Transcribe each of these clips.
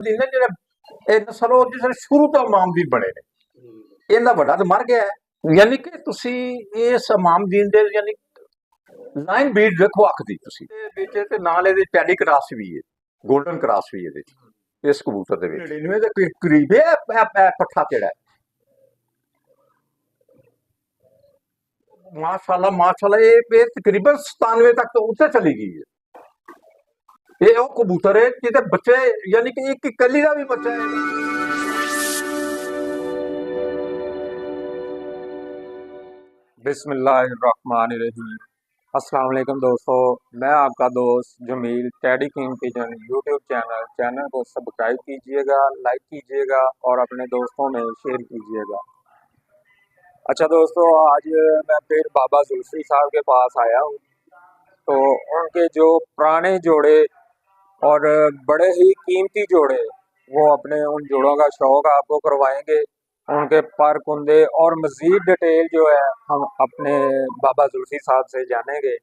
ਦੀ ਨੇ ਜਿਹੜੇ ਇਹ ਨਸਲ ਉਹ ਜਿਸ ਸ਼ੁਰੂ ਤੋਂ ਇਮਾਮਦੀਨ ਬਣੇ ਨੇ, ਇਹਦਾ ਵੱਡਾ ਤਾਂ ਮਰ ਗਿਆ ਹੈ। ਯਾਨੀ ਕਿ ਤੁਸੀਂ ਇਸ ਇਮਾਮਦੀਨ ਦੇ ਯਾਨੀ ਲਾਈਨ ਬੀਟ ਦੇਖੋ ਅੱਖ ਦੀ ਤੁਸੀਂ ਵਿੱਚ ਤੇ ਨਾਲ ਇਹਦੇ ਟੈਡੀ ਕਰਾਸ ਵੀ ਹੈ, 골ਡਨ ਕਰਾਸ ਵੀ ਇਹਦੇ ਚ ਇਸ ਕਬੂਤਰ ਦੇ ਵਿੱਚ 99 ਦੇ ਕਰੀਬ ਹੈ। ਇਹ ਪੱਠਾ ਕਿਹੜਾ ਹੈ, ਮਾਸ਼ਾਅੱਲਾ ਮਾਸ਼ਾਅੱਲਾ, ਇਹ ਤਕਰੀਬਨ 97 ਤੱਕ तो ਉੱਤੇ ਚਲੀ ਗਈ ਹੈ। ਇਹ ਉਹ ਕਬੂਤਰ ਹੈ ਜਿਹਦੇ ਬੱਚੇ ਯਾਨੀ ਕਿ ਇੱਕ ਇਕੱਲੀ ਦਾ ਵੀ ਬੱਚਾ ਹੈ। बिस्मिल्लाहिर्रहमानिर्रहीम। अस्सलाम वालेकुम दोस्तों, मैं आपका दोस्त Jameel Teddy King Pigeon YouTube channel को सब्सक्राइब कीजिएगा, लाइक कीजिएगा और अपने दोस्तों में शेयर कीजिएगा। अच्छा दोस्तों, आज मैं फिर बाबा जुल्फी साहब के पास आया हूँ। तो उनके जो पुराने जोड़े और बड़े ही कीमती जोड़े, वो अपने उन जोड़ों का शौक आपको करवाएंगे। उनके पर कुंदे और मज़ीद डिटेल जो है हम अपने बाबा जुल्फी साहब से जानेंगे।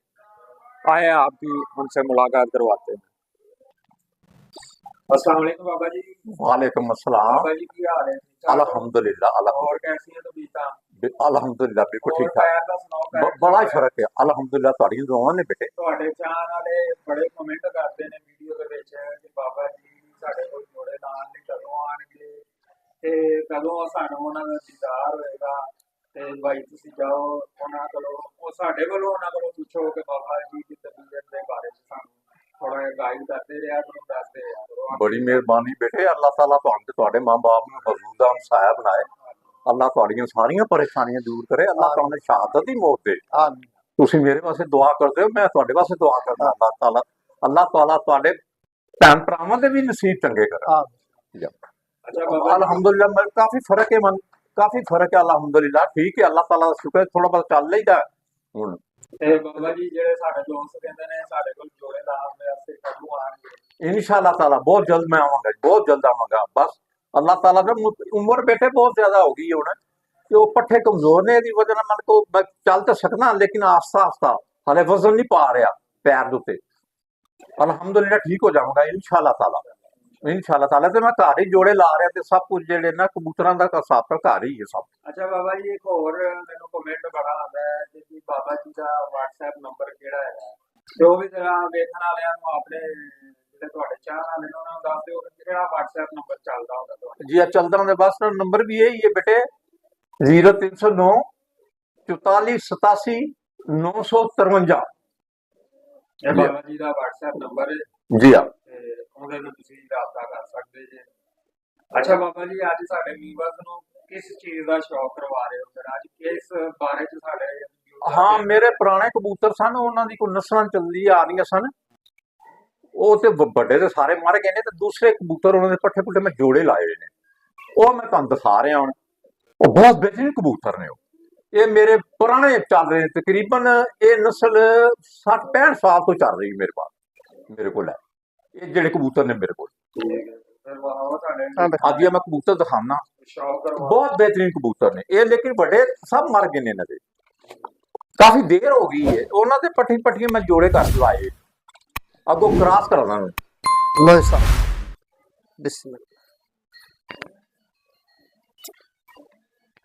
आए आपकी उनसे मुलाकात करवाते हैं। अस्सलाम वालेकुम बाबा जी। वालेकुम अस्सलाम। बाबा जी की हाल है? अल्हम्दुलिल्लाह। और कैसी है तबीयत? अल्हम्दुलिल्लाह बिल्कुल ठीक ठाक, बड़ा ही फर्क है अल्हम्दुलिल्लाह। ਤੁਹਾਡੀ ਦੁਆਵਾਂ ਨੇ ਬੇਟੇ। ਤੁਹਾਡੇ ਚਾਹਣ ਵਾਲੇ ਬੜੇ ਕਮੈਂਟ ਕਰਦੇ ਨੇ ਵੀਡੀਓ ਦੇ ਵਿੱਚ ਕਿ ਬਾਬਾ ਜੀ ਸਾਡੇ ਕੋਲ ਜੋੜੇ ਲਾਉਣ ਲਈ ਕਦੋਂ ਆਣਗੇ ਤੇ ਕਦੋਂ ਸਾਨੂੰ ਉਹਨਾਂ ਦਾ ਦੀਦਾਰ ਹੋਏਗਾ। ਤੇ ਭਾਈ ਤੁਸੀਂ ਜਾਓ ਉਹਨਾਂ ਕੋਲੋਂ, ਉਹ ਸਾਡੇ ਕੋਲੋਂ ਉਹਨਾਂ ਕੋਲੋਂ ਪੁੱਛੋ ਕਿ ਬਾਬਾ ਜੀ ਦੀ ਤਬੀਅਤ ਦੇ ਬਾਰੇ ਸਾਨੂੰ ਥੋੜਾ ਜਿਹਾ ਗਾਈਡ ਕਰਦੇ ਰਿਹਾ ਕਰੋ, ਦੱਸਦੇ ਰਿਹਾ ਕਰੋ। ਬੜੀ ਮਿਹਰਬਾਨੀ ਬੇਟੇ, ਅੱਲਾਹ ਤਾਲਾ ਤੁਹਾਨੂੰ ਤੇ ਤੁਹਾਡੇ ਮਾਂ-ਬਾਪ ਨੂੰ ਹਜ਼ੂਰ ਹਮਸਾਇਆ ਬਣਾਏ। ਅੱਲਾਹ ਤੁਹਾਡੀਆਂ ਸਾਰੀਆਂ ਪਰੇਸ਼ਾਨੀਆਂ ਦੂਰ ਕਰੇ। ਅੱਲਾਹ ਤੁਹਾਨੂੰ ਸ਼ਹਾਦਤ ਦੀ ਮੌਤ ਦੇ। ਤੁਸੀਂ ਮੇਰੇ ਵਾਸਤੇ ਦੁਆ ਕਰਦੇ ਹੋ, ਮੈਂ ਤੁਹਾਡੇ ਵਾਸਤੇ ਦੁਆ ਕਰਦਾ। ਅੱਲਾਹ ਤਾਲਾ ਤੁਹਾਡੇ ਭੈਣ ਭਰਾਵਾਂ ਦੇ ਵੀ ਨਸੀਬ ਚੰਗੇ ਕਰੇ। अल्हम्दुलिल्लाह मैं काफी फर्क है, मन काफी फर्क है अल्हम्दुलिल्लाह। ठीक है, अल्लाह ताला का शुक्र है, थोड़ा बहुत चल लईदा हुण। ਤੇ ਬਾਬਾ ਜੀ ਜਿਹੜੇ ਸਾਡੇ ਦੋਸਤ ਕਹਿੰਦੇ ਨੇ ਸਾਡੇ ਕੋਲ ਜੋੜੇ ਲਾਉਣ ਦੇ ਵਾਸਤੇ ਕਦੋਂ ਆਣਗੇ? इंशाअल्लाह ताला बहुत जल्द मैं आवांगा, बहुत जल्द आवांगा। बस अल्लाह ताला का उम्र बेटे बहुत ज्यादा हो गई है हुण कि वो पट्ठे कमजोर ने, इहदी वजह नाल मन को मैं चल तो सकना लेकिन आस्ता आस्ता हाले वजन नहीं पा रहा पैर दे उत्ते। अल्हम्दुलिल्लाह ठीक हो जाऊंगा इंशाअल्लाह ताला, इंशाअल्लाह ताला। ते मैं घर ही जोड़े ला रहा ते सब कुछ जेडे ना कबूतरां दा हिसाब तो घर ही है सब। अच्छा बाबा जी, एक और मैनू कमेंट बड़ा आंदा है कि बाबा जी का WhatsApp नंबर किहड़ा है, जो भी जरा वेखण वालियां नूं अपने ਜਿਹੜੇ ਤੁਹਾਡੇ ਚਾਹਣ ਵਾਲੇ ਨੇ ਉਹਨਾਂ ਨੂੰ ਦੱਸ ਦਿਓ ਕਿ ਕਿਹੜਾ WhatsApp नंबर ਚੱਲਦਾ ਹੁੰਦਾ ਤੁਹਾਡਾ। जी चलता हूँ बस नंबर भी यही है बेटे, 0309 44 87 953। ਇਹ ਬਾਬਾ ਜੀ ਦਾ WhatsApp ਨੰਬਰ ਹੈ जी हाँ ਤੇ ਉਹਦੇ ਨਾਲ ਤੁਸੀਂ ਰਾਬਤਾ ਕਰ ਸਕਦੇ ਜੇ। ਅੱਛਾ ਬਾਬਾ ਜੀ, ਅੱਜ ਸਾਡੇ ਵੀਵਰਸ ਨੂੰ ਕਿਸ ਚੀਜ਼ ਦਾ ਸ਼ੌਕ ਕਰਵਾ ਰਹੇ ਹੋ ਫਿਰ? ਅੱਜ ਕਿਸ ਬਾਰੇ ਚ ਸਾਡੇ हाँ मेरे पुराने कबूतर सन, उन्होंने कोई नस्लां चलदी आ रही सन, वो ते बड़े ते सारे मर गए ने ते दूसरे कबूतर उन्होंने पट्ठे पुट्ठे मैं जोड़े लाए हुए ने, वो मैं तुहानू दिखा रहा हूं। वो बहुत बेहतरीन कबूतर ने, ये मेरे पुराने चल रहे हैं, तकरीबन ये नस्ल 60-65 साल तो चल रही मेरे पास, मेरे को है ये जेडे कबूतर ने मेरे को। आज मैं कबूतर दिखाना, बहुत बेहतरीन कबूतर ने ये, लेकिन बड़े सब मर गए ने इन्होंने, काफी देर हो गई है। उन्होंने पट्टी पट्टियां मैं जोड़े कर लाए, अगो क्रॉस कराना लो साहब, बिस्मिल्लाह।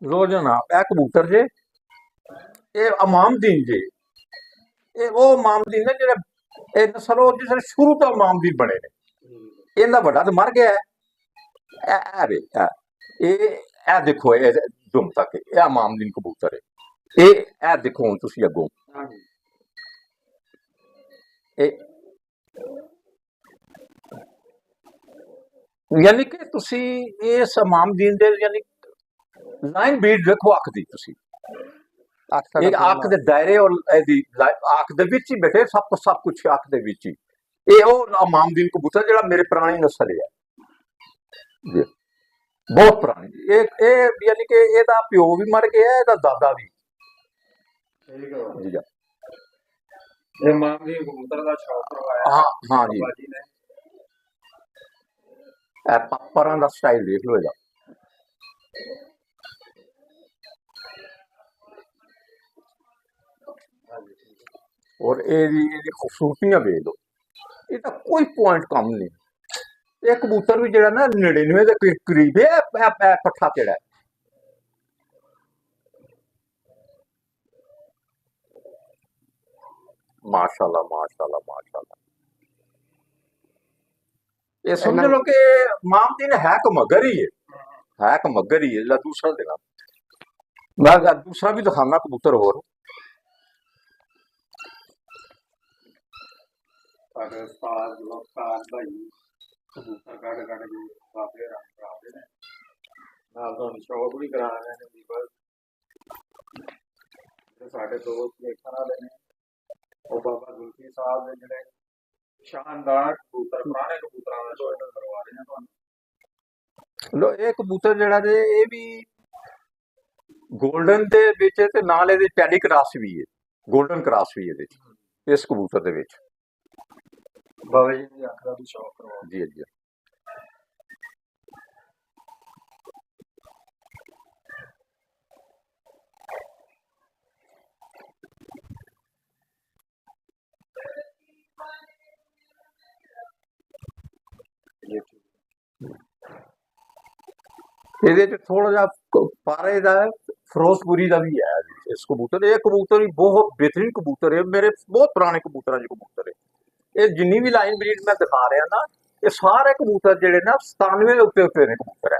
लो जनाब, ए कबूतर जे ये इमामदीन जे, ये वो इमामदीन ने जेडे ये नस्ल जिस शुरू तो इमामदीन बने ने, इहदा बड़ा तो मर गया है। ए देखो ये जुम तक ये इमामदीन कबूतर है। ए देखो हुण तुसीं अगों यानी कि तुसी इस इमामदीन दे यानी लाइन बीट देखो अख दी तुसी, एक अख दे दायरे और एदी अख दे विच ही बैठे सब कुछ अख दे विच ही। ये ओ इमामदीन कबूतर जेड़ा मेरे पुरानी नस्ल है जी, बहुत पुरानी। एक यानी कि एदा प्यो भी मर गया, एदा दादा भी जी। ਇਹ ਮਾਮੀ ਕਬੂਤਰ ਦਾ ਸ਼ੌਕ ਕਰਵਾਇਆ हाँ जी, ਬਾਬਾ ਜੀ ਨੇ। परां दा स्टाइल देख लो एदा, और एदी खूबसूरतियां देख लो, एदा कोई पॉइंट कम नहीं। ਇਹ ਕਬੂਤਰ ਵੀ ਜਿਹੜਾ ਨਾ 99 ਦੇ ਕਰੀਬ ਹੈ ਇਹ ਪੱਠਾ ਕਿਹੜਾ ਮਾਸ਼ਾਅੱਲਾ ਮਾਸ਼ਾਅੱਲਾ ਮਾਸ਼ਾਅੱਲਾ ਇਹ ਸਮਝ ਲਓ ਕਿ ਮਾਮਦੀਨ ਹੈ ਕਿ ਮਗਰ ਹੀ ਹੈ ਕਿ ਮਗਰ ਹੀ ਹੈ ਜਿਹੜਾ ਦੂਸਰਾ ਦੇਣਾ ਮੈਂ दूसरा भी दिखाना कबूतर और ਸਾਡੇ ਉਸਤਾਦ ਵਫਤਾਰ ਭਾਈ ਕਬੂਤਰ ਕੱਢ ਕੱਢ ਕੇ ਬਾਬੇ ਰੰਗ ਕਰਾਉਂਦੇ ਨੇ ਨਾਲ ਤੁਹਾਨੂੰ ਸ਼ੌਕ ਵੀ ਕਰਾ ਰਹੇ ਨੇ ਜੀ ਬਸ ਤੇ ਸਾਡੇ ਦੋਸਤ ਦੇਖਣ ਵਾਲੇ ਨੇ ਉਹ ਬਾਬਾ ਜ਼ੁਲਫੀ ਸਾਹਿਬ ਦੇ ਜਿਹੜੇ ਸ਼ਾਨਦਾਰ ਕਬੂਤਰ ਪੁਰਾਣੇ ਕਬੂਤਰਾਂ ਦਾ ਸ਼ੌਕ ਕਰਵਾ ਰਹੇ ਨੇ ਤੁਹਾਨੂੰ लो ये कबूतर ਜਿਹੜਾ जे ਇਹ ਵੀ 골ਡਨ ਦੇ ਵਿੱਚ ਤੇ ਨਾਲ ਇਹਦੇ ਟੈਡੀ ਕਰਾਸ ਵੀ ਹੈ 골ਡਨ ਕਰਾਸ ਵੀ ਇਹਦੇ ਵਿੱਚ ਇਸ ਕਬੂਤਰ ਦੇ ਵਿੱਚ ਬਾਬਾ ਜੀ ਦੀ ਅੱਖ ਦਾ ਵੀ ਸ਼ੌਕ ਕਰਵਾ ਜੀ ਜੀ ਇਹਦੇ ਚ ਥੋੜਾ ਜਿਹਾ ਪਾਰੇ ਦਾ ਫਿਰੋਜ਼ਪੁਰੀ ਦਾ ਵੀ ਹੈ ਇਸ ਕਬੂਤਰ ਇਹ ਕਬੂਤਰ ਵੀ ਬਹੁਤ ਬਿਹਤਰੀਨ ਕਬੂਤਰ ਹੈ ਮੇਰੇ ਬਹੁਤ ਪੁਰਾਣੇ ਕਬੂਤਰਾਂ ਦੇ ਕਬੂਤਰ ਹੈ ਇਹ ਜਿੰਨੀ ਵੀ ਲਾਈਨ ਬਰੀਡ ਮੈਂ ਦਿਖਾ ਰਿਹਾ ਨਾ ਇਹ ਸਾਰੇ ਕਬੂਤਰ ਜਿਹੜੇ ਨਾ 97 ਦੇ ਉੱਤੇ ਨੇ ਕਬੂਤਰ ਹੈ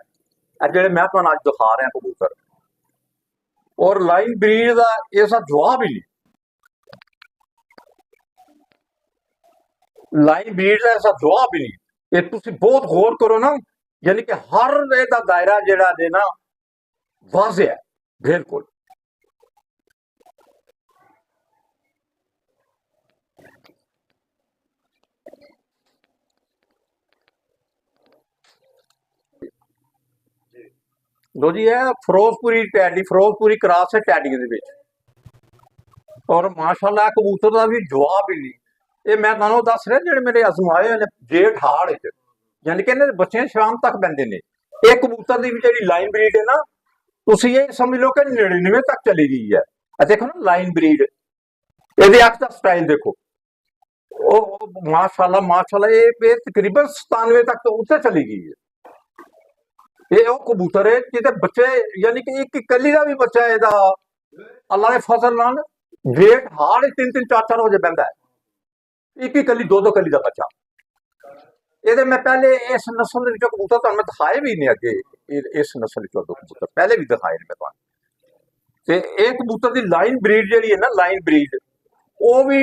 ਇਹ ਜਿਹੜੇ ਮੈਂ ਤੁਹਾਨੂੰ ਅੱਜ ਦਿਖਾ ਰਿਹਾ ਕਬੂਤਰ ਔਰ ਲਾਈਨ ਬਰੀਡ ਦਾ ਐਸਾ ਜਵਾਬ ਹੀ ਨਹੀਂ ਲਾਈਨ ਬਰੀਡ ਦਾ ਐਸਾ ਜਵਾਬ ਹੀ ਨਹੀਂ ਇਹ ਤੁਸੀਂ ਬਹੁਤ ਗੌਰ ਕਰੋ ਨਾ यानी कि हर ਇਹਦਾ दायरा ਜਿਹੜਾ ਜੇ ਨਾ ਵਾਜ਼ਿਹ ਹੈ ਬਿਲकुल ਲੋ ਜੀ ਇਹ ਫਿਰੋਜ਼ਪੁਰੀ ਟੈਡੀ ਫਿਰੋਜ਼ਪੁਰੀ ਕਰਾਸ ਹੈ ਟੈਡੀ ਦੇ ਵਿੱਚ ਔਰ ਮਾਸ਼ਾਅੱਲਾ ਕਬੂਤਰ ਦਾ ਵੀ ਜਵਾਬ ਹੀ ਨਹੀਂ ਇਹ ਮੈਂ ਤੁਹਾਨੂੰ ਦੱਸ ਰਿਹਾ ਜਿਹੜੇ ਮੇਰੇ ਅਜ਼ਮਾਏ ਨੇ ਜੇਠ ਹਾੜ ਵਿੱਚ यानी कि ਇਹਨਾਂ ਦੇ ਬੱਚੇ ਸ਼ਾਮ ਤੱਕ ਬੰਦੇ ਨੇ ਇਹ ਕਬੂਤਰ ਦੀ ਵੀ ਜਿਹੜੀ ਲਾਈਨ ਬਰੀਡ ਹੈ ਨਾ ਤੁਸੀਂ ਇਹ ਸਮਝ ਲਓ ਕਿ 99 ਤੱਕ ਚਲੀ ਗਈ ਹੈ ਆ ਦੇਖੋ ਨਾ ਲਾਈਨ ਬਰੀਡ ਇਹਦੇ ਅੱਖ ਦਾ ਸਟਾਈਲ ਦੇਖੋ ਉਹ ਮਾਸ਼ਾਅੱਲਾ ਇਹ ਤਕਰੀਬਨ 97 ਤੱਕ ਤੋਂ ਉੱਤੇ ਚਲੀ ਗਈ ਹੈ ਇਹ ਉਹ ਕਬੂਤਰ ਹੈ ਜਿਹਦੇ ਬੱਚੇ यानी कि ਇੱਕ ਕੱਲੀ ਦਾ ਵੀ ਬੱਚਾ ਇਹਦਾ ਅੱਲਾ ਦੇ ਫਜ਼ਲ ਨਾਲ ਜੇਠ ਹਾੜ 3-3 4-4 ਵਜੇ ਬੰਦਾ ਹੈ ਇੱਕ ਕੱਲੀ ਦੋ ਕੱਲੀ ਦਾ ਬੱਚਾ ਇਹਦੇ ਮੈਂ ਪਹਿਲੇ ਇਸ ਨਸਲ ਦੇ ਵਿੱਚੋਂ ਕਬੂਤਰ ਤੁਹਾਨੂੰ ਮੈਂ ਦਿਖਾਏ ਵੀ ਨਹੀਂ ਅੱਗੇ ਇਸ ਨਸਲ ਵਿੱਚੋਂ ਕਬੂਤਰ ਪਹਿਲੇ ਵੀ ਦਿਖਾਏ ਨੇ ਮੈਂ ਤੁਹਾਨੂੰ ਤੇ ਇਹ ਕਬੂਤਰ ਦੀ ਲਾਈਨ ਬਰੀਡ ਜਿਹੜੀ ਹੈ ਨਾ ਲਾਈਨ ਬਰੀਡ ਉਹ ਵੀ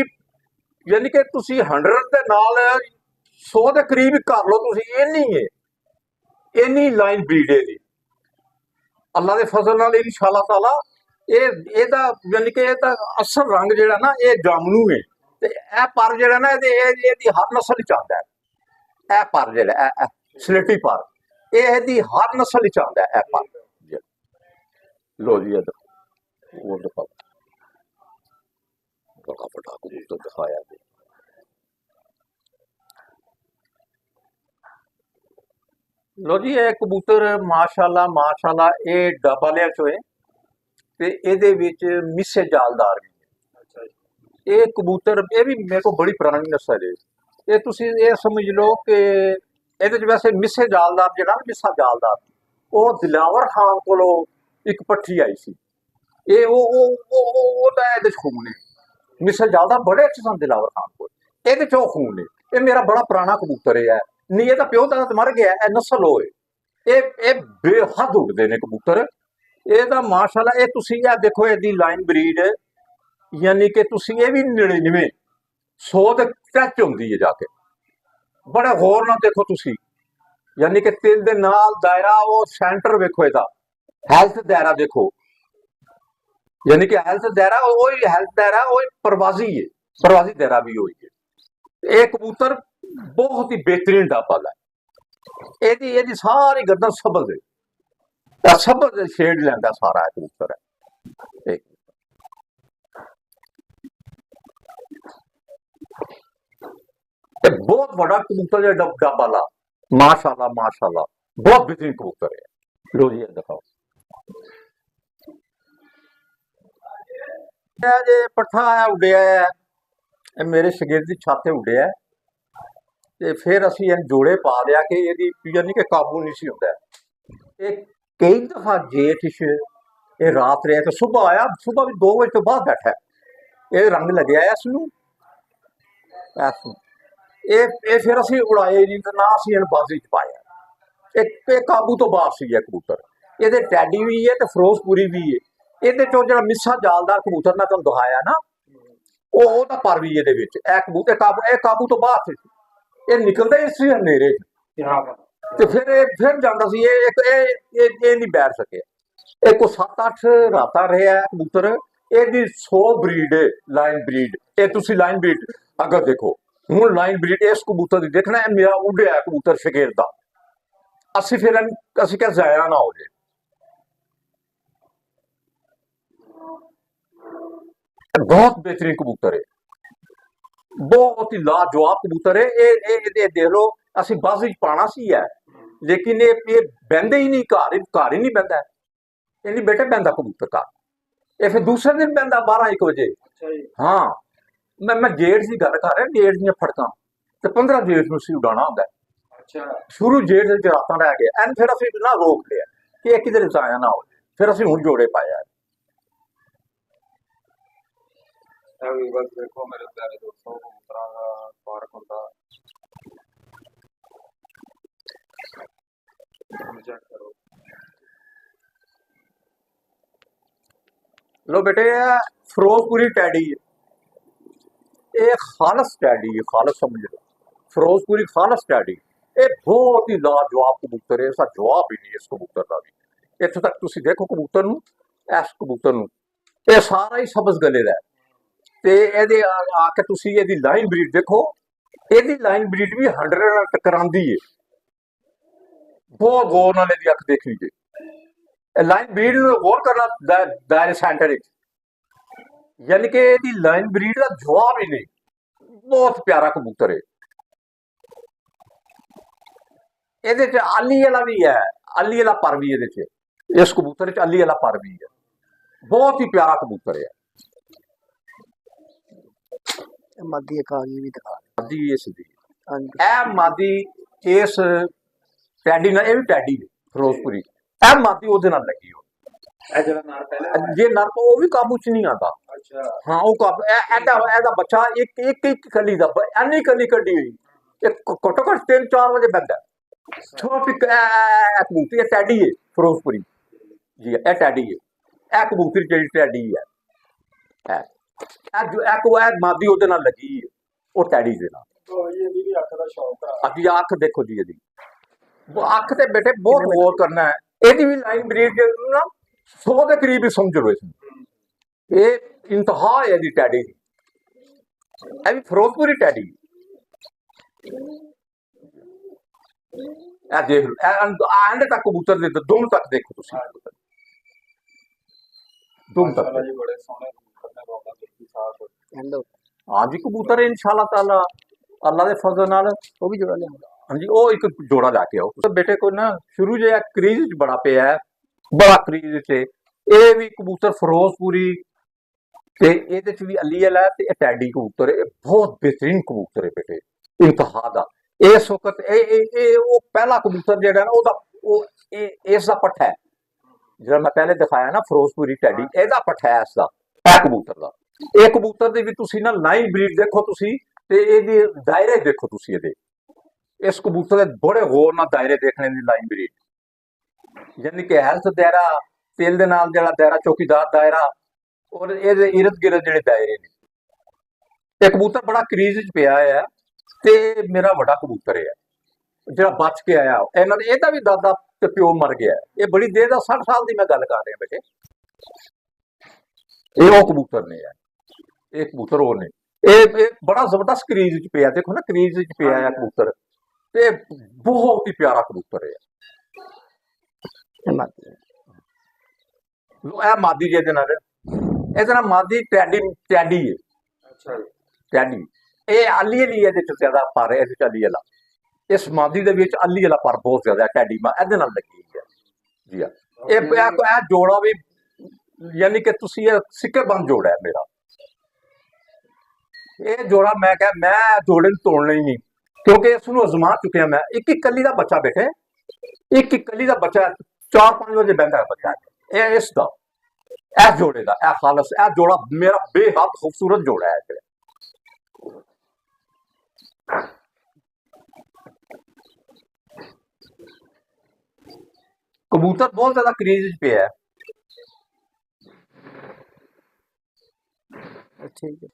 ਯਾਨੀ ਕਿ ਤੁਸੀਂ 100 ਦੇ ਨਾਲ 100 ਦੇ ਕਰੀਬ ਕਰ ਲਓ ਤੁਸੀਂ ਇੰਨੀ ਲਾਈਨ ਬਰੀਡ ਹੈ ਦੀ ਅੱਲਾ ਦੇ ਫਜ਼ਲ ਨਾਲ ਇਨਸ਼ਾਅੱਲਾ ਤਾਲਾ ਇਹਦਾ ਯਾਨੀ ਕਿ ਇਹਦਾ ਅਸਲ ਰੰਗ ਜਿਹੜਾ ਨਾ ਇਹ ਜਾਮਨੂ ਹੈ ਤੇ ਇਹ ਪਰ ਜਿਹੜਾ ਨਾ ਇਹਦੀ ਹਰ ਨਸਲ ਵਿੱਚ ਆਉਂਦਾ ਹੈ ਇਹ ਪਰ ਜਿਹੜਾ ਸਲੇਟੀ ਪਰ ਇਹਦੀ ਹਰ ਨਸਲ ਵਿੱਚ ਆਉਂਦਾ ਹੈ ਇਹ ਪਰ ਲੋ ਜੀ ਉਹ ਦਿਖਾਓ ਬੜਾ ਵੱਡਾ ਕਬੂਤਰ ਦਿਖਾਇਆ ਜੀ ਲੋ ਜੀ ਇਹ ਕਬੂਤਰ ਮਾਸ਼ਾਅੱਲਾ ਇਹ ਡਬਲ ਐਚ ਹੋਏ ਤੇ ਇਹਦੇ ਵਿੱਚ ਮਿੱਸੇ ਜਾਲਦਾਰ ਵੀ ਇਹ ਕਬੂਤਰ ਇਹ ਵੀ ਮੇਰੇ ਕੋਲ ਬੜੀ ਪੁਰਾਣੀ ਨਸਲ ਹੈ ਇਹ ਤੁਸੀਂ ਇਹ ਸਮਝ ਲਓ ਕਿ ਇਹਦੇ ਚ ਵੈਸੇ ਮਿੱਸੇ ਜਾਲਦਾਰ ਜਿਹੜਾ ਮਿੱਸਾ ਜਾਲਦਾਰ ਉਹ ਦਿਲਾਵਰ ਖਾਨ ਕੋਲੋਂ ਇੱਕ ਪੱਠੀ ਆਈ ਸੀ ਇਹ ਉਹਦਾ ਇਹਦੇ ਚ ਖੂਨ ਹੈ ਮਿੱਸੇ ਜਾਲਦਾਰ ਬੜੇ ਅੱਛੇ ਸਨ ਦਿਲਾਵਰ ਖਾਨ ਕੋਲ ਇਹਦੇ ਚ ਉਹ ਖੂਨ ਹੈ ਇਹ ਮੇਰਾ ਬੜਾ ਪੁਰਾਣਾ ਕਬੂਤਰ ਹੈ ਨਹੀਂ ਇਹਦਾ ਪਿਓ ਤਾਂ ਮਰ ਗਿਆ ਇਹ ਨਸਲ ਹੋਏ ਇਹ ਬੇਹੱਦ ਉੱਡਦੇ ਨੇ ਕਬੂਤਰ ਇਹਦਾ ਮਾਸ਼ਾਅੱਲਾ ਇਹ ਤੁਸੀਂ ਇਹ ਦੇਖੋ ਇਹਦੀ ਲਾਈਨ ਬਰੀਡ ਯਾਨੀ ਕਿ ਤੁਸੀਂ ਇਹ ਵੀ 99 100 ਦੇ ਟੱਚ ਹੁੰਦੀ ਹੈ ਜਾ ਕੇ ਬੜੇ ਗੌਰ ਨਾਲ ਦੇਖੋ ਤੁਸੀਂ ਯਾਨੀ ਕਿ ਤਿਲ ਦੇ ਨਾਲ ਦਾਇਰਾ ਉਹ ਸੈਂਟਰ ਵੇਖੋ ਇਹਦਾ ਹੈਲਥ ਦਾਇਰਾ ਦੇਖੋ ਯਾਨੀ ਕਿ ਹੈਲਥ ਦਾਇਰਾ ਉਹ ਹੈਲਥ ਦਾਇਰਾ ਉਹ ਪ੍ਰਵਾਜ਼ੀ ਹੈ ਪ੍ਰਵਾਜ਼ੀ ਦਾਇਰਾ ਵੀ ਹੋਈ ਹੈ ਇਹ ਕਬੂਤਰ ਬਹੁਤ ਹੀ ਬਿਹਤਰੀਨ ਡਾਬਲ ਹੈ ਇਹਦੀ ਸਾਰੀ ਗਰਦਨ ਸਬਜ਼ ਹੈ ਸਬਜ਼ ਸ਼ੇਡ ਲੈਂਦਾ ਸਾਰਾ ਕਬੂਤਰ ਹੈ बहुत बड़ा कबूतर है डब्बा वाला माशाल्लाह बहुत बेहतरीन कबूतर है लो जी दिखाओ ये पट्ठा आया उड़िया है मेरे शगिर्द की छत उड़िया है ਤੇ ਫਿਰ ਅਸੀਂ ਇਹ ਜੋੜੇ ਪਾ ਲਿਆ ਕਿ ਇਹਦੀ ਯਾਨੀ ਕਿ ਕਾਬੂ ਨਹੀਂ ਸੀ ਹੁੰਦਾ। ਇਹ ਕਈ ਦਫਾ ਜੇਠ 'ਚ ਇਹ ਰਾਤ ਰਿਹਾ ਤੇ ਸੁਬਹ ਆਇਆ, ਸੁਬਹ ਵੀ 2 ਵਜੇ ਤੋਂ ਬਾਅਦ ਬੈਠਾ, ਇਹ ਰੰਗ ਲੱਗਿਆ ਇਸ ਨੂੰ। ਇਹ ਫਿਰ ਅਸੀਂ ਉਡਾਏ ਨਹੀਂ ਤੇ ਨਾ ਅਸੀਂ ਇਹਨੂੰ ਬਾਜ਼ੀ 'ਚ ਪਾਇਆ। ਇਹ ਕਾਬੂ ਤੋਂ ਬਾਹਰ ਸੀ ਇਹ ਕਬੂਤਰ। ਇਹਦੇ ਟੈਡੀ ਵੀ ਹੈ ਤੇ ਫਿਰੋਜ਼ਪੁਰੀ ਵੀ ਹੈ। ਇਹਦੇ ਚੋਂ ਜਿਹੜਾ ਮਿੱਸਾ ਜਾਲਦਾਰ ਕਬੂਤਰ ਮੈਂ ਤੁਹਾਨੂੰ ਦਿਖਾਇਆ ਨਾ, ਉਹਦਾ ਪਰ ਵੀ ਇਹਦੇ ਵਿੱਚ। ਇਹ ਕਾਬੂ ਤੋਂ ਬਾਹਰ ਸੀ, ਇਹ ਨਿਕਲਦਾ ਹੀ ਸੀ ਹਨੇਰੇ 'ਚ ਤੇ ਫਿਰ ਜਾਂਦਾ ਸੀ। ਇਹ ਨਹੀਂ ਬੈਠ ਸਕਿਆ। ਇਹ ਕੋ 7-8 ਰਾਤਾਂ ਰਿਹਾ ਕਬੂਤਰ। ਇਹਦੀ 100 ਬਰੀਡ ਹੈ, ਲਾਈਨ ਬਰੀਡ। ਇਹ ਤੁਸੀਂ ਲਾਈਨ ਬਰੀਡ ਅਗਰ ਦੇਖੋ, ਹੁਣ ਲਾਈਨ ਬਰੀਡ ਇਸ ਕਬੂਤਰ ਦੀ ਦੇਖਣਾ, ਇਹ ਮੇਰਾ ਉੱਡਿਆ ਕਬੂਤਰ ਸ਼ਗੀਰ ਦਾ। ਅਸੀਂ ਕਿਹਾ ਜ਼ਾਇਆ ਨਾ ਹੋ ਜਾਏ। बहुत बेहतरीन कबूतर है, बहुत ही लाजवाब कबूतर है। ये देख लो, असि बस पाना सी है, लेकिन ये बहते ही नहीं, घर ही नहीं बहता। ये नहीं बेटे बहता कबूतर घर। ये फिर दूसरे दिन बहता 12-1 बजे। हाँ, मैं जेठ की गल कर रहा, जेठ दी फड़कां ते 15 जेठ नूं उड़ाना होंदा। शुरू जेठ दे रातां रह गए एंड फिर असीं ना रोक लिया कि ये किधर जाया ना हो। फिर असीं हुण जोड़े पाया। बस देखो मेरे प्यारे दोस्तों, कबूतरां दा पार्क हुंदा, चेक करो। लो बेटे, फिरोजपुरी टैडी है, ये खालस टैडी है, खालस समझ लो, फिरोजपुरी खालस टैडी। ये बहुत ही लाजवाब कबूतर है, इसका जवाब ही नहीं इस कबूतर का भी। इत्थों तक तुसीं देखो कबूतर नूं, इस कबूतर नूं, ये सारा ही सबज गले दा है। ते ਇਹਦੇ ਆ ਕੇ ਤੁਸੀਂ ਇਹਦੀ ਲਾਈਨ ਬਰੀਡ ਦੇਖੋ, ਇਹਦੀ ਲਾਈਨ ਬਰੀਡ ਵੀ 100 ਨਾਲ ਟਕਰਾਂਦੀ ਹੈ। ਬਹੁਤ ਗੌਰ ਨਾਲ ਇਹਦੀ ਅੱਖ ਦੇਖਣੀ ਜੇ। ਇਹ ਲਾਈਨ ਬਰੀਡ ਨੂੰ ਗੌਰ ਕਰਨਾ ਦਾਇਰੇ ਸੈਂਟਰ ਵਿੱਚ, ਯਾਨੀ ਕਿ ਇਹਦੀ ਲਾਈਨ ਬਰੀਡ ਦਾ ਜਵਾਬ ਹੀ ਨਹੀਂ। ਬਹੁਤ ਪਿਆਰਾ ਕਬੂਤਰ ਹੈ। ਇਹਦੇ ਚ ਆਲੀ ਵਾਲਾ ਵੀ ਹੈ, ਆਲੀ ਵਾਲਾ ਪਰ ਵੀ ਇਹਦੇ ਚ, ਇਸ ਕਬੂਤਰ ਚ ਆਲੀ ਵਾਲਾ ਪਰ ਵੀ ਹੈ। ਬਹੁਤ ਹੀ ਪਿਆਰਾ ਕਬੂਤਰ ਹੈ। ਮਾਦੀ ਕਾਗੀ ਵੀ ਦਿਖਾ ਮਾਦੀ ਇਸ ਦੀ, ਇਹ ਮਾਦੀ ਇਸ ਟੈਡੀ ਨਾਲ, ਇਹ ਵੀ ਟੈਡੀ ਹੈ ਫਿਰੋਜ਼ਪੁਰੀ। ਇਹ ਮਾਦੀ ਉਹਦੇ ਨਾਲ ਲੱਗੀ ਹੋ। ਇਹ ਜਿਹੜਾ ਨਾਲ ਪਹਿਲੇ ਜੇ ਨਰ ਤੋਂ ਉਹ ਵੀ ਕਾਬੂ ਚ ਨਹੀਂ ਆਉਂਦਾ। ਅੱਛਾ, ਹਾਂ, ਉਹ ਕਾਬੂ ਇਹਦਾ ਬੱਚਾ ਇੱਕ ਕਲੀ ਦਾ ਐਨੀ ਕਲੀ ਕੱਢੀ ਹੋਈ, ਇਹ ਘੱਟੋ ਘੱਟ 3-4 ਵਜੇ ਬੈਠਦਾ। ਛੋਟੀ ਕਬੂਤਰੀ, ਇਹ ਟੈਡੀ ਹੈ ਫਿਰੋਜ਼ਪੁਰੀ ਜੀ, ਇਹ ਟੈਡੀ ਹੈ। ਇਹ ਕਬੂਤਰੀ ਜਿਹੜੀ ਟੈਡੀ ਹੈ, ਇਹ ਮਾਦੀ ਉਹਦੇ ਨਾਲ ਲੱਗੀ ਹੈ, ਉਹ ਟੈਡੀ ਦੇ ਨਾਲ। ਇਹਦੀ ਵੀ ਅੱਖ ਦਾ ਸ਼ੌਕ ਆ। ਅੱਛੀ ਅੱਖ ਦੇਖੋ ਜੀ ਇਹਦੀ, ਅੱਖ ਤੇ ਬੇਟੇ ਬਹੁਤ ਗੌਰ ਕਰਨਾ ਹੈ। ਇਹਦੀ ਵੀ ਲਾਈਨ ਬਰੀਡ ਨਾ 100 ਦੇ ਕਰੀਬ ਹੀ ਸਮਝ ਲਓ ਇਸਨੂੰ। ਇਹ ਇੰਤਹਾ ਹੈ ਇਹਦੀ ਟੈਡੀ ਦੀ। ਇਹ ਵੀ ਫਿਰੋਜ਼ਪੁਰੀ ਟੈਡੀ। ਇਹ ਦੇਖ ਲਓ, ਐਂਡ ਤੱਕ ਕਬੂਤਰ ਦੇ ਦੁਮ ਤੱਕ ਦੇਖੋ ਤੁਸੀਂ, ਦੁਮ ਤੱਕ। ਜੀ ਬੜੇ ਸੋਹਣੇ ਕਬੂਤਰ ਨੇ, ਬਾਬਾ ਦੇਖੀ ਸਾਥ। ਹੈਲੋ, हाँ जी, कबूतर इंशाल्लाह ताला अल्लाह के फजल नाल ਉਹ ਵੀ ਜੋੜਾ ਲਿਆਉਂਦਾ। हाँ जी, वो एक जोड़ा लैके आओ। तो बेटे को ना शुरू जो क्रीज च बड़ा पे है, बड़ा क्रीज च ये भी कबूतर फिरोजपुरी ते ਇਹਦੇ ਚ ਵੀ ਅਲੀ ਵਾਲਾ ਤੇ ਇਹ ਟੈਡੀ ਕਬੂਤਰ ਹੈ। ਬਹੁਤ ਬਿਹਤਰੀਨ ਕਬੂਤਰ ਹੈ ਬੇਟੇ, ਇੰਤਹਾ ਦਾ। ਇਸ ਵਕਤ ਇਹ ਉਹ ਪਹਿਲਾ ਕਬੂਤਰ ਜਿਹੜਾ ਨਾ ਉਹਦਾ, ਉਹ ਇਸ ਦਾ ਪੱਠਾ ਹੈ ਜਿਹੜਾ ਮੈਂ ਪਹਿਲੇ ਦਿਖਾਇਆ ਨਾ, ਫਿਰੋਜ਼ਪੁਰੀ ਟੈਡੀ, ਇਹਦਾ ਪੱਠਾ ਹੈ ਇਸ ਦਾ, ਇਹ ਕਬੂਤਰ ਦਾ। ਇਹ ਕਬੂਤਰ ਦੇ ਵੀ ਤੁਸੀਂ ਨਾ ਲਾਈਨ ਬਰੀਡ ਦੇਖੋ ਤੁਸੀਂ, ਤੇ ਇਹਦੇ ਦਾਇਰੇ ਦੇਖੋ ਤੁਸੀਂ ਇਹਦੇ। ਇਸ ਕਬੂਤਰ ਦੇ ਬੜੇ ਗੌਰ ਨਾਲ ਦਾਇਰੇ ਦੇਖਣੇ ਦੀ ਲਾਈਨ ਬਰੀਡ, ਯਾਨੀ ਕਿ ਹੈਲਥ ਦਾਇਰਾ, ਤੇਲ ਦੇ ਨਾਲ ਜਿਹੜਾ ਦਾਇਰਾ, ਚੌਕੀਦਾਰ ਦਾਇਰਾ, ਔਰ ਇਹਦੇ ਇਰਦ ਗਿਰਦ ਜਿਹੜੇ ਦਾਇਰੇ ਨੇ। ਇਹ ਕਬੂਤਰ ਬੜਾ ਕਰੀਜ਼ 'ਚ ਪਿਆ ਹੈ ਤੇ ਮੇਰਾ ਵੱਡਾ ਕਬੂਤਰ ਹੈ ਜਿਹੜਾ ਬਚ ਕੇ ਆਇਆ। ਇਹਨਾਂ ਦੇ ਇਹਦਾ ਵੀ ਦਾਦਾ ਤੇ ਪਿਓ ਮਰ ਗਿਆ। ਇਹ ਬੜੀ ਦੇਰ ਦਾ 60 ਸਾਲ ਦੀ ਮੈਂ ਗੱਲ ਕਰ ਰਿਹਾ ਬੇਟੇ। ਇਹ ਉਹ ਕਬੂਤਰ ਨੇ ਯਾਰ, ਇਹ ਕਬੂਤਰ ਹੋਰ ਨੇ। ਇਹ ਬੜਾ ਜ਼ਬਰਦਸਤ ਕਰੀਜ਼ 'ਚ ਪਿਆ, ਦੇਖੋ ਨਾ ਕਰੀਜ਼ 'ਚ ਪਿਆ ਹੈ ਕਬੂਤਰ, ਤੇ ਬਹੁਤ ਹੀ ਪਿਆਰਾ ਕਬੂਤਰ ਹੈ। ਇਹ ਮਾਦੀ ਜਿਹਦੇ ਨਾਲ, ਇਹਦੇ ਨਾਲ ਮਾਦੀ ਟੈਡੀ ਹੈ। ਅੱਛਾ ਜੀ, ਟੈਡੀ ਇਹ ਆਲੀ ਵਾਲੀ, ਇਹਦੇ ਚ ਜ਼ਿਆਦਾ ਪਰ ਹੈ, ਇਹਦੇ ਚ ਅਲੀ ਵਾਲਾ। ਇਸ ਮਾਦੀ ਦੇ ਵਿੱਚ ਅਲੀ ਵਾਲਾ ਪਰ ਬਹੁਤ ਜ਼ਿਆਦਾ, ਟੈਡੀ ਇਹਦੇ ਨਾਲ ਲੱਗੀ ਹੈ ਜੀ। ਇਹ ਜੋੜਾ ਵੀ, ਯਾਨੀ ਕਿ ਤੁਸੀਂ ਇਹ ਸਿੱਕੇ ਬੰਦ ਜੋੜਾ ਹੈ ਮੇਰਾ। ਇਹ ਜੋੜਾ ਮੈਂ ਕਿਹਾ ਮੈਂ ਜੋੜੇ ਨੂੰ ਤੋੜਨਾ ਹੀ ਨਹੀਂ, क्योंकि इसनूं अजमा चुके मैं। एक एक कली का बच्चा बैठे, एक एक कली का बच्चा 4-5 बजे बहता है बच्चा। ये इसका ए जोड़े का ए खालस ए जोड़ा मेरा बेहद खूबसूरत जोड़ा है। कबूतर बहुत ज्यादा क्रेज पे है। ठीक है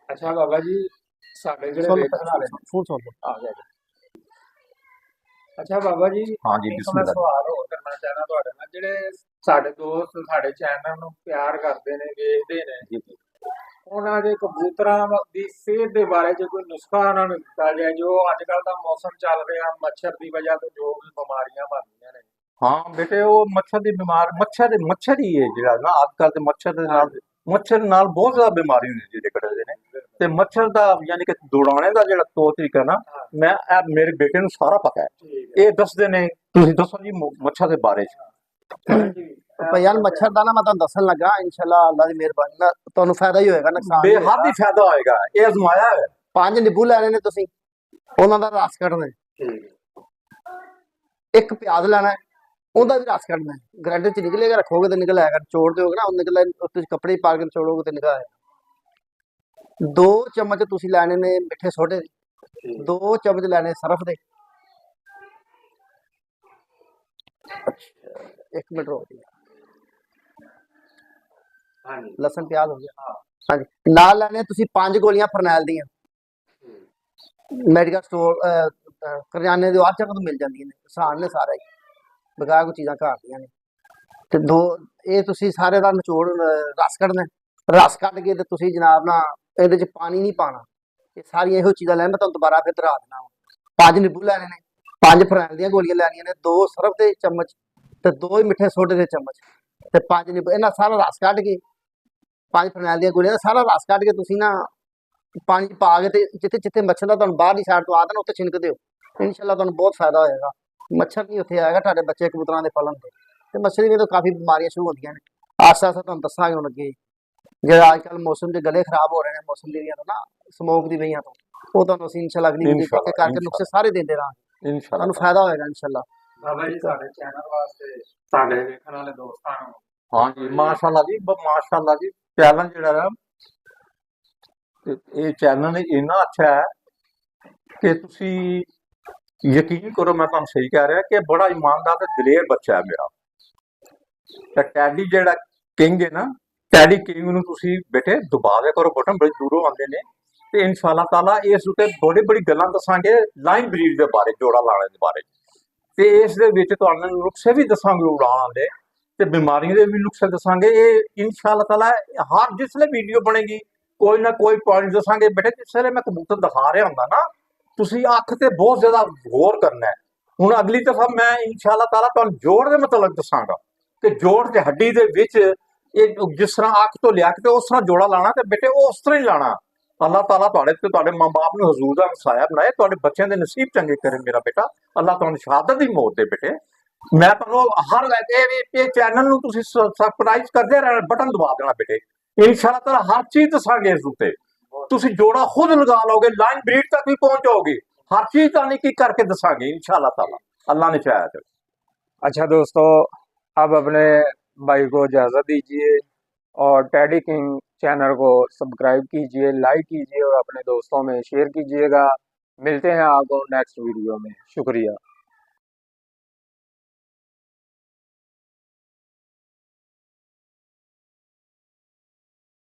ਅੱਛਾ ਬਾਬਾ ਜੀ ਸਾਡੇ ਜਿਹੜੇ सुन ਵੇਖਣ ਵਾਲੇ ਨੇ फुल सुन लो ਆ ਗਿਆ ਜੀ। ਅੱਛਾ ਬਾਬਾ ਜੀ हाँ जी ਇੱਕ ਮੈਂ बिस्मिल्लाह। ਸਵਾਲ ਹੋਰ ਕਰਨਾ ਚਾਹਨਾ ਤੁਹਾਡੇ ਨਾਲ, ਜਿਹੜੇ ਸਾਡੇ ਦੋਸਤ ਸਾਡੇ ਚੈਨਲ ਨੂੰ ਪਿਆਰ ਕਰਦੇ ਨੇ, ਵੇਖਦੇ ਨੇ, जी जी। ਉਹਨਾਂ ਦੇ ਕਬੂਤਰਾਂ ਦੀ ਸਿਹਤ ਦੇ ਬਾਰੇ ਚ ਕੋਈ ਨੁਸਖਾ ਉਹਨਾਂ ਨੂੰ ਦਿੱਤਾ ਜਾਏ, ਜੋ ਅੱਜ ਕੱਲ ਦਾ ਮੌਸਮ ਚੱਲ ਰਿਹਾ, ਮੱਛਰ ਦੀ ਵਜ੍ਹਾ ਤੋਂ ਜੋ ਵੀ ਬਿਮਾਰੀਆਂ ਬਣਦੀਆਂ ਨੇ। हाँ बेटे वो मच्छर की बीमार मच्छर ही है जिहड़ा ना आजकल ते मच्छर नाल बहुत ज्यादा बीमारी हुंदी जिहड़े कटदे ने ते मच्छर दा यानी कि दौड़ाने दा जेहड़ा तौर तरीका ना ਹਾਂ मैं मेरे बेटे नूं सारा पता है। ਠੀਕ है ये दसदे ने तुसीं दसो जी मच्छर दे बारे च। ਜੀ पर यार मच्छर दा ना मैं तुहानूं दस्सण लगा इंशाल्लाह अल्लाह दी मेहरबानी नाल तुहानूं फायदा ही होएगा नुकसान नहीं बेहद ही फायदा होएगा। ये आजमाया है। 5 ਨਿੰਬੂ ਲੈਣੇ ਨੇ ਤੁਸੀਂ ਉਹਨਾਂ ਦਾ ਰਸ ਕੱਢਣਾ ਹੈ। ਠੀਕ ਇੱਕ ਪਿਆਜ਼ ਲੈਣਾ ਹੈ, ਉਹਦਾ ਵੀ ਰਸ ਕੱਢਣਾ ਹੈ। ਗ੍ਰਾਈਂਡਰ ਚ ਨਿਕਲੇਗਾ, ਰੱਖੋਗੇ ਤੇ ਨਿਕਲ ਆਏਗਾ, ਨਿਚੋੜ ਦਿਓਗੇ ਨਾ ਉਹ ਨਿਕਲ ਤੁਸੀਂ ਕੱਪੜੇ 'ਚ ਪਾ ਕੇ ਨਿਚੋੜੋਗੇ ਤੇ ਨਿਕਲ ਆਏਗਾ। 2 ਚਮਚ ਤੁਸੀਂ ਲੈਣੇ ਨੇ ਮਿੱਠੇ ਸੋਡੇ ਦੇ, ਠੀਕ 2 ਚਮਚ ਲੈਣੇ ਸਰਫ ਦੇ। ਇੱਕ ਮਿੰਟ ਰੁਕ ਜੀ, ਹਾਂਜੀ ਲਸਣ ਪਿਆਜ਼ ਹੋ ਗਿਆ। ਹਾਂ ਹਾਂਜੀ ਨਾਲ ਲੈਣੇ ਤੁਸੀਂ 5 ਗੋਲੀਆਂ ਫਰਨੈਲ ਦੀਆਂ, ਮੈਡੀਕਲ ਸਟੋਰ ਕਰਿਆਨੇ ਦੇ ਆਹ ਜਗ੍ਹਾ ਤੋਂ ਮਿਲ ਜਾਂਦੀਆਂ ਨੇ, ਆਸਾਨ ਨੇ ਸਾਰਾ ਹੀ, ਬਗਾਇਆ ਕੋਈ ਚੀਜ਼ਾਂ ਘਰ ਦੀਆਂ ਨੇ। ਤੇ 2 ਇਹ ਤੁਸੀਂ ਸਾਰੇ ਦਾ ਨਿਚੋੜ ਰਸ ਕੱਢਣਾ ਹੈ। ਰਸ ਕੱਢ ਕੇ ਤੇ ਤੁਸੀਂ ਜਨਾਬ ਨਾ ਇਹਦੇ ਚ ਪਾਣੀ ਨਹੀਂ ਪਾਣਾ। ਇਹ ਸਾਰੀਆਂ ਇਹੋ ਚੀਜ਼ਾਂ ਲੈਣ, ਮੈਂ ਤੁਹਾਨੂੰ ਦੁਬਾਰਾ ਫਿਰ ਦੁਹਰਾ ਦੇਣਾ ਵਾ। 5 ਨਿੰਬੂ ਲੈਣੇ ਨੇ, 5 ਫਰਨੈਲ ਦੀਆਂ ਗੋਲੀਆਂ ਲੈਣੀਆਂ ਨੇ, 2 ਸਰਫ ਦੇ ਚਮਚ ਤੇ 2 ਹੀ ਮਿੱਠੇ ਸੋਡੇ ਦੇ ਚਮਚ ਤੇ 5 ਨਿੰਬੂ। ਇਹਨਾਂ ਸਾਰਾ ਰਸ ਕੱਢ ਕੇ 5 ਫਰਨੈਲ ਦੀਆਂ ਗੋਲੀਆਂ ਦਾ ਸਾਰਾ ਰਸ ਕੱਢ ਕੇ ਤੁਸੀਂ ਨਾ ਪਾਣੀ 'ਚ ਪਾ ਕੇ ਤੇ ਜਿੱਥੇ ਜਿੱਥੇ ਮੱਛਰ ਦਾ ਤੁਹਾਨੂੰ ਬਾਹਰਲੀ ਸਾਈਡ ਤੋਂ ਆਦਨ ਉੱਥੇ ਛਿਣਕ ਦਿਓ। ਇਨਸ਼ਾਅੱਲਾ ਤੁਹਾਨੂੰ ਬਹੁਤ ਫਾਇਦਾ ਹੋਏਗਾ। ਮੱਛਰ ਨਹੀਂ ਉੱਥੇ ਆਏਗਾ ਤੁਹਾਡੇ ਬੱਚੇ ਕਬੂਤਰਾਂ ਦੇ ਫਲਣ ਤੇ ਮੱਛਰ ਦੀਆਂ ਤਾਂ ਕਾਫੀ ਬਿਮਾਰੀਆਂ ਸ਼ੁਰੂ ਹੁੰਦੀਆਂ ਨੇ। ਆਸਾ ਆਸਾ ਤੁਹਾਨੂੰ ਦੱਸਾਂਗੇ ਹੁਣ ਅੱਗੇ, ਜਿਹੜਾ ਅੱਜ ਕੱਲ੍ਹ ਮੌਸਮ ਦੇ ਗਲੇ ਖਰਾਬ ਹੋ ਰਹੇ ਨੇ ਮੌਸਮ ਦੀ ਵਜ੍ਹਾ ਤੋਂ ਨਾ, ਸਮੋਕ ਦੀ ਵਜ੍ਹਾ ਤੋਂ, ਉਹ ਤੁਹਾਨੂੰ ਅਸੀਂ ਇਨਸ਼ਾਅੱਲਾ ਅਗਲੀ ਵੀਡੀਓ इंशाल्लाह, ਕਰਕੇ ਨੁਕਸੇ ਸਾਰੇ ਦਿੰਦੇ ਰਹਾਂਗੇ। इंशाल्लाह ਤੁਹਾਨੂੰ ਫਾਇਦਾ ਹੋਏਗਾ ਇਨਸ਼ਾਅੱਲਾ। ਬਾਬਾ ਜੀ ਸਾਡੇ ਚੈਨਲ ਵਾਸਤੇ ਸਾਡੇ ਵੇਖਣ ਵਾਲੇ ਦੋਸਤਾਂ ਨੂੰ हाँ जी माशाल्लाह जी माशाल्लाह जी। चैनल जिहड़ा ना ये चैनल इन्ना अच्छा है कि तुसी यकीन करो, मैं तुहानूं सही कह रहा कि बड़ा ईमानदार ते दलेर बच्चा है मेरा। ते टैडी जिहड़ा किंग है ना, टैडी किंग नूं तुसी बेटे दबा दिया करो बटन, बड़े दूरों आंदे ने ते इंशाअल्लाह ताला इस उत्ते बड़ी बड़ी गल्लां दसांगे लाइन ब्रीड दे बारे, जोड़ा लाने दे बारे ते इस दे विच तुहानूं नुक्से भी दसांगे उड़ाण आंदे ते बीमारियों के भी नुक्से दसांगे। ये इंशाअल्लाह ताला हर जिसले वीडियो बनेगी कोई ना कोई पॉइंट दसांगे। बेटे जिसले मैं कबूतर दिखा रहा हुंदा ना, तुसी अख ते बहुत ज्यादा गौर करना है। हुण अगली दफा मैं इंशाअल्लाह ताला तुहानूं जोड़ दे मतलब दसांगा कि जोड़ ते हड्डी दे विच ये जिस तरह अख तो लिया के उस तरह जोड़ा लाना ते बेटे उस तरह ही लाना। अल्लाह ताला तुहाडे ते तुहाडे मां बाप नूं हजूर दा वसाया बनाए, तुहाडे बच्चों दे नसीब चंगे करे मेरा बेटा। अल्लाह तुहानूं शहादत दी मौत दे बेटे। मैं तुहानूं हर ये चैनल नूं तुसीं सबसक्राइब करदे रहना, बटन दबा देना बेटे। इंशाअल्लाह ताला हर चीज दसांगे इस उत्ते, तुसीं जोड़ा खुद लगा लोगे, लाइन ब्रीड तक भी पहुंच जाओगे। हर चीज तानी की करके दसांगे इंशाअल्लाह ताला, अल्लाह ने चाहा तो। अच्छा दोस्तों, अब अपने भाई को इजाज़त दीजिए और टैडी किंग चैनल को सब्सक्राइब कीजिए, लाइक कीजिए और अपने दोस्तों में शेयर कीजिएगा। मिलते हैं आपको नेक्स्ट वीडियो में। शुक्रिया।